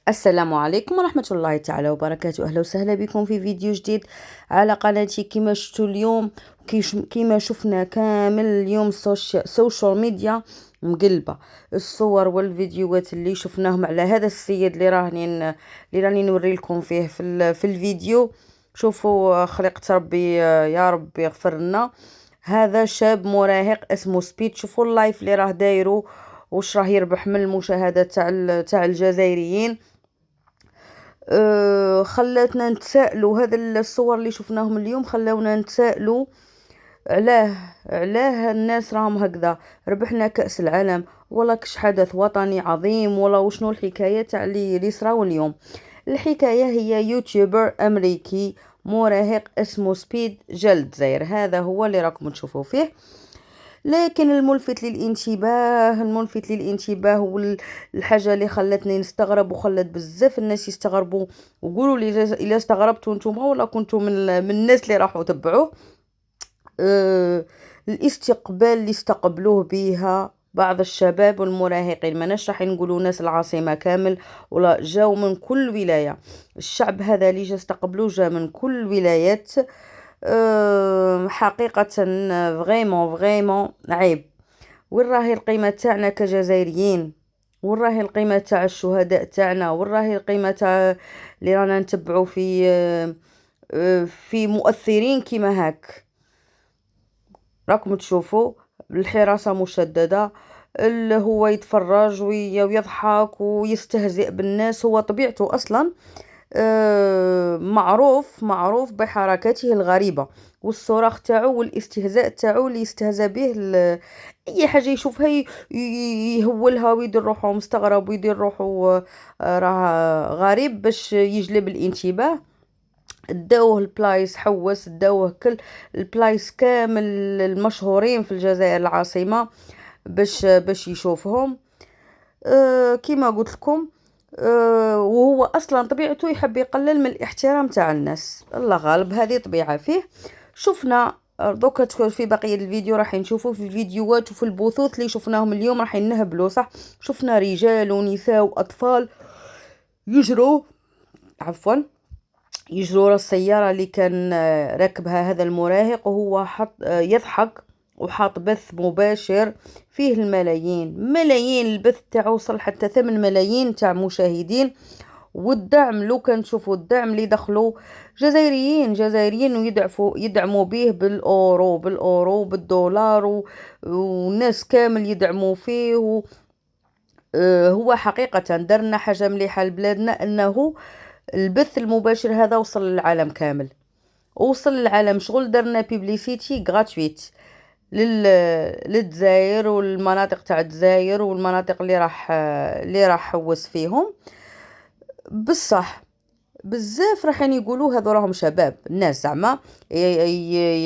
السلام عليكم ورحمة الله تعالى وبركاته. أهلا وسهلا بكم في فيديو جديد على قناتي. كما شفتوا اليوم كما شفنا كامل اليوم سوشيال ميديا مقلبة. الصور والفيديوهات اللي شفناهم على هذا السيد اللي راني نوري لكم فيه في الفيديو. شوفوا خلقت ربي، يا رب يغفر لنا. هذا شاب مراهق اسمه سبيد. شوفوا اللايف اللي راه دايرو واش راه يربح من المشاهدات تاع الجزائريين. خلاتنا نتسائلوا، هذا الصور اللي شفناهم اليوم خلاونا نتسائلوا علاه الناس راهم هكذا. ربحنا كأس العالم ولا كش حدث وطني عظيم ولا وشنو الحكاية تاع اللي صراو اليوم. الحكاية هي يوتيوبر أمريكي مراهق اسمه سبيد جلد زير، هذا هو اللي راكم تشوفوا فيه. لكن الملفت للانتباه والحاجة اللي خلتني نستغرب وخلت بزاف الناس يستغربوا وقولوا لي إلا استغربتوا نتوما ولا كنتوا من الناس اللي راحوا تبعوه. الاستقبال اللي استقبلوه بها بعض الشباب والمراهقين، ماناش راح نقولوا ناس العاصمة كامل ولا جاو من كل ولاية. الشعب هذا اللي جا استقبلوه جا من كل الولايات. حقيقة فريمون عيب. وين راهي القيمة تاعنا كجزائريين؟ وين راهي القيمة تاع الشهداء تاعنا؟ وين راهي القيمة تاع اللي رانا نتبعوا في مؤثرين كيما هاك؟ راكم تشوفوا الحراسة مشددة، اللي هو يتفرج ويضحك ويستهزئ بالناس. هو طبيعته أصلا معروف بحركاته الغريبة والصراخ تاعو والاستهزاء تاعو اللي يستهزأ به. اي حاجه يشوفها يهولها ويدير روحو مستغرب ويدير روحو راه غريب باش يجلب الانتباه. داوه البلايص حوس، داوه كل البلايص كامل المشهورين في الجزائر العاصمه باش يشوفهم. كيما قلت لكم، وهو اصلا طبيعته يحب يقلل من الاحترام تاع الناس، الله غالب هذه طبيعه فيه. شفنا دوكا في بقيه الفيديو راح نشوفوا في الفيديوهات وفي البثوث اللي شفناهم اليوم راح نهبلوا صح. شفنا رجال ونساء واطفال يجروا يجروا ورا السياره اللي كان راكبها هذا المراهق، وهو حط يضحك وحاط بث مباشر فيه ملايين البث تاعو وصل حتى 8 ملايين تاع مشاهدين. والدعم لو كان تشوفوا الدعم اللي دخلوا جزائريين يدعموا به بالاورو بالدولار والناس كامل يدعموا فيه. هو حقيقة درنا حاجة مليحة لبلادنا، انه البث المباشر هذا وصل للعالم كامل، شغل درنا بيبليسيتي غراتويت للجزائر والمناطق تاع الجزائر والمناطق اللي راح حوس فيهم. بصح بزاف راح يقولوا هذو راهم شباب، الناس زعما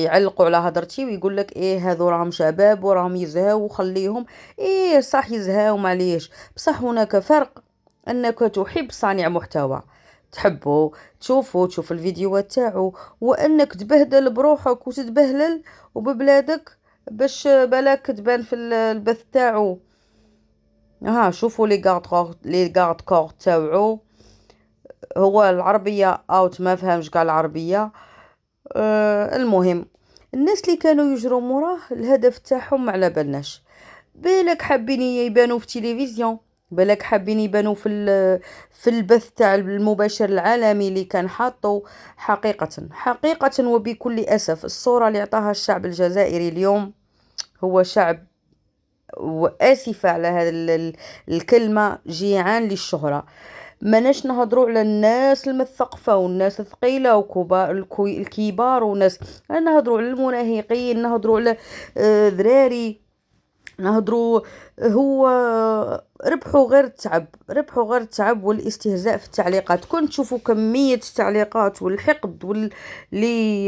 يعلقوا على هضرتي ويقول لك ايه هذو راهم شباب وراهم يزهاو وخليهم. ايه صح يزهاو معليش، بصح هناك فرق انك تحب صانع محتوى، تحبه تشوف الفيديوهات تاعو، وانك تبهدل بروحك وتتبهلل وببلادك باش بلاك تبان في البث تاعو. شوفوا لي غارد كور تاعو، هو العربية اوت ما فهمش قال العربية. المهم الناس اللي كانوا يجروا موراه الهدف تاعهم ما على بالناش. بالك حابين يبانوا في تلفزيون، بالك حابين يبانوا في البث تاع المباشر العالمي اللي كان حاطه. حقيقة وبكل أسف الصورة اللي عطاها الشعب الجزائري اليوم هو شعب، وآسفة على هذه الكلمة، جيعان للشهرة. ماناش نهضروا على الناس المثقفة والناس الثقيلة وكبار الكبار وناس، نهضروا على المراهقين، نهضروا على ذراري، نهضروا. هو ربحوا غير التعب والاستهزاء في التعليقات. كنت تشوفوا كمية التعليقات والحقد اللي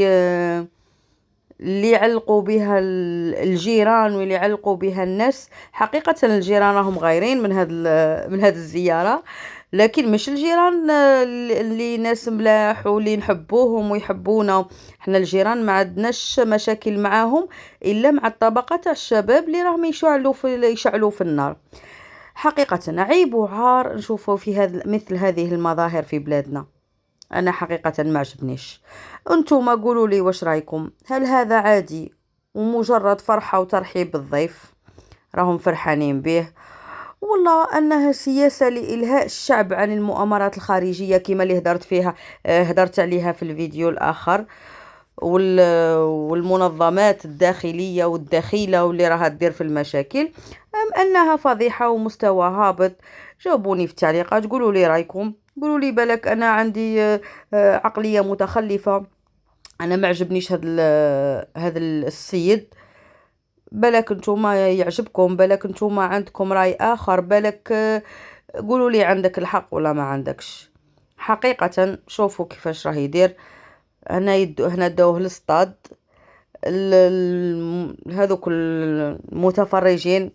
يعلقوا بها الجيران واللي يعلقوا بها الناس. حقيقة الجيران راهم غايرين من هذه الزيارة، لكن مش الجيران اللي ناس ملاح واللي نحبوهم ويحبونا. احنا الجيران ما عندناش مشاكل معاهم الا مع الطبقة تاع الشباب اللي راهم يشعلوا في النار. حقيقة عيب وعار نشوفه في مثل هذه المظاهر في بلادنا. أنا حقيقة ما عجبنيش. أنتم قولوا لي واش رايكم؟ هل هذا عادي ومجرد فرحة وترحيب بالضيف راهم فرحانين به، والله أنها سياسة لإلهاء الشعب عن المؤامرات الخارجية كما اللي هدرت فيها، هدرت عليها في الفيديو الآخر، والمنظمات الداخلية والدخيلة واللي راها تدير في المشاكل، أم أنها فضيحة ومستوى هابط؟ جاوبوني في التعليقات، قولوا لي رأيكم. قولوا لي بالك أنا عندي عقلية متخلفة، أنا ما عجبنيش هذا السيد. بالك نتوما يعجبكم، بالك نتوما عندكم رأي آخر، بالك قولوا لي عندك الحق ولا ما عندكش. حقيقة شوفوا كيفاش راه يدير. هنا داوه للصطاد. هذوك المتفرجين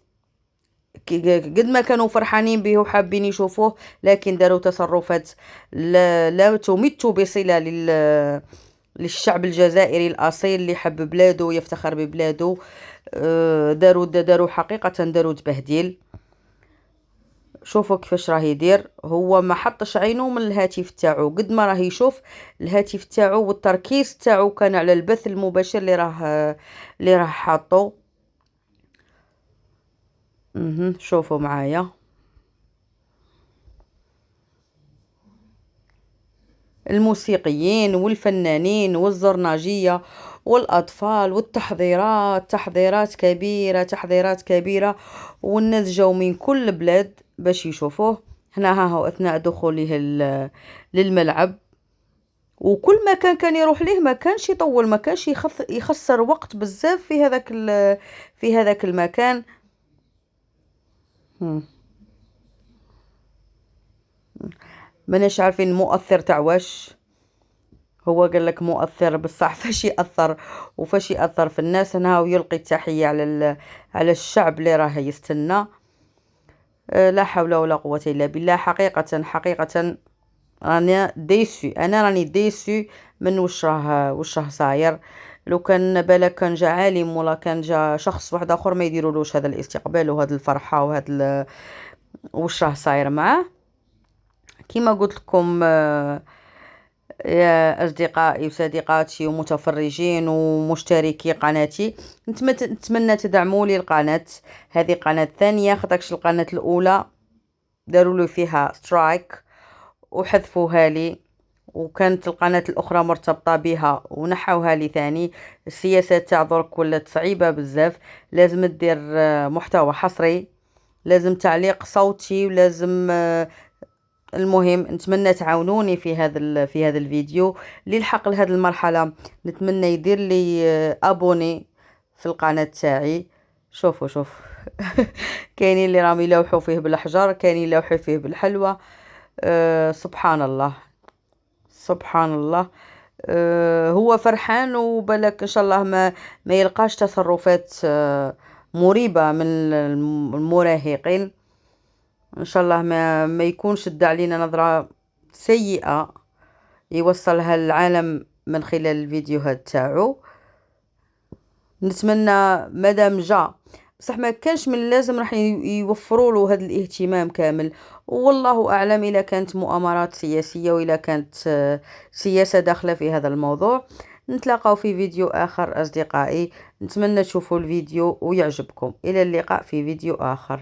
قد ما كانوا فرحانين به وحابين يشوفوه، لكن داروا تصرفات لا تمت بصلة للشعب الجزائري الأصيل اللي حب بلاده ويفتخر ببلاده. داروا حقيقة داروا تبهديل. شوفوا كيفاش راه يدير، هو ما حطش عينه من الهاتف تاعو، قد ما راه يشوف الهاتف تاعو والتركيز تاعو كان على البث المباشر اللي راه حاطو. شوفوا معايا الموسيقيين والفنانين والزرناجية والأطفال والتحضيرات، تحضيرات كبيرة، تحضيرات كبيرة، والناس جاو من كل بلاد باش يشوفوه. هنا ها هو أثناء دخوله للملعب، وكل مكان كان يروح ليه ما كانش يطول، ما كانش يخسر وقت بزاف في هذاك المكان. ماناش عارفين المؤثر تاع واش هو، قال لك مؤثر بصح فاش يأثر وفاش يأثر في الناس. هنا ويلقي التحية على الشعب اللي راه يستنى. لا حول ولا قوة إلا بالله. حقيقة أنا راني ديسو من واش راه صاير. لو كان بالك كان جا عالم ولا كان جا شخص واحد آخر ما يديرولوش هذا الاستقبال وهذا الفرحة وهذا واش راه صاير معاه. كما قلت لكم يا أصدقائي وصديقاتي ومتفرجين ومشتركي قناتي، نتمنى تدعموا لي القناة. هذه قناة ثانية، خاطرش القناة الأولى داروا لي فيها سترايك وحذفوها لي، وكانت القناة الأخرى مرتبطة بها ونحوها لي ثاني. السياسات تاع درك ولات صعيبة بزاف، لازم تدير محتوى حصري، لازم تعليق صوتي، ولازم المهم نتمنى تعاونوني في هذا الفيديو. اللي لحق لهذه المرحلة نتمنى يدير لي ابوني في القناة تاعي. شوف كاينين اللي راهم يلوحوا فيه بالحجر، كاينين يلوحوا فيه بالحلوى. سبحان الله سبحان الله. هو فرحان، وبالك ان شاء الله ما يلقاش تصرفات مريبة من المراهقين. ان شاء الله ما يكونش ادى علينا نظرة سيئة يوصلها العالم من خلال الفيديوهات تاعو. نتمنى مادام جا بصح ما كانش من اللازم راح يوفروا له هذا الاهتمام كامل. والله اعلم اذا كانت مؤامرات سياسية واذا كانت سياسة داخلة في هذا الموضوع. نتلاقاو في فيديو اخر اصدقائي، نتمنى تشوفوا الفيديو ويعجبكم. الى اللقاء في فيديو اخر.